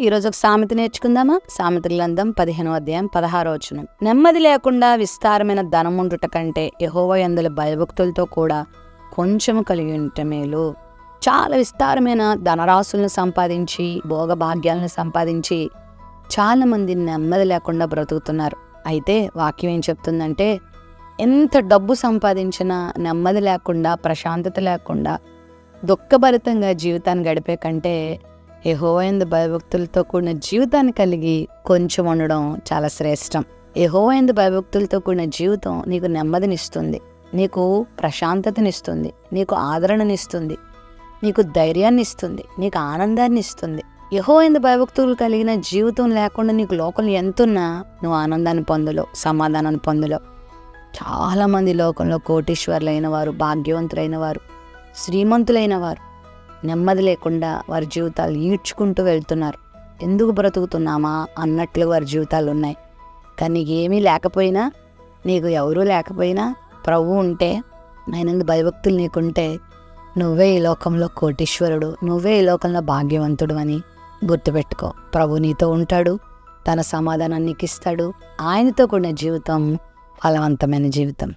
ఈరోజు ఒక సామెత నేర్చుకుందామా? సామెతల గ్రంథం 15వ అధ్యాయం 16వ వచనం. నెమ్మది లేకుండా విస్తారమైన ధనముండుట కంటే యెహోవా యందలి భయభక్తులతో కూడా కొంచెము కలిగి ఉండటం మేలు. చాలా విస్తారమైన ధనరాశులను సంపాదించి భోగభాగ్యాలను సంపాదించి చాలా మంది నెమ్మది లేకుండా బ్రతుకుతున్నారు. అయితే వాక్యం ఏం చెప్తుందంటే, ఎంత డబ్బు సంపాదించినా నెమ్మది లేకుండా, ప్రశాంతత లేకుండా, దుఃఖభరితంగా జీవితాన్ని గడిపే కంటే యెహోవా యందు భయభక్తులతో కూడిన జీవితాన్ని కలిగి కొంచెం ఉండడం చాలా శ్రేష్టం. యెహోవా యందు భయభక్తులతో కూడిన జీవితం నీకు నెమ్మదినిస్తుంది, నీకు ప్రశాంతతనిస్తుంది, నీకు ఆదరణనిస్తుంది, నీకు ధైర్యాన్ని ఇస్తుంది, నీకు ఆనందాన్ని ఇస్తుంది. యెహోవా యందు భయభక్తులు కలిగిన జీవితం లేకుండా నీకు లోకంలో ఎంతున్నా నువ్వు ఆనందాన్ని పొందలేవు, సమాధానాన్ని పొందలేవు. చాలామంది లోకంలో కోటీశ్వర్లైన వారు, భాగ్యవంతులైన వారు, శ్రీమంతులైన వారు నెమ్మది లేకుండా వారి జీవితాలు ఈడ్చుకుంటూ వెళ్తున్నారు. ఎందుకు బ్రతుకుతున్నామా అన్నట్లు వారి జీవితాలు ఉన్నాయి. కానీ ఏమీ లేకపోయినా, నీకు ఎవరూ లేకపోయినా ప్రభువు ఉంటే, ఆయనందు భయభక్తులు నీకుంటే నువ్వే ఈ లోకంలో కోటీశ్వరుడు, నువ్వే ఈ లోకంలో భాగ్యవంతుడు అని గుర్తుపెట్టుకో. ప్రభు నీతో ఉంటాడు, తన సమాధానాన్ని నీకు ఇస్తాడు. ఆయనతో కూడిన జీవితం ఫలవంతమైన జీవితం.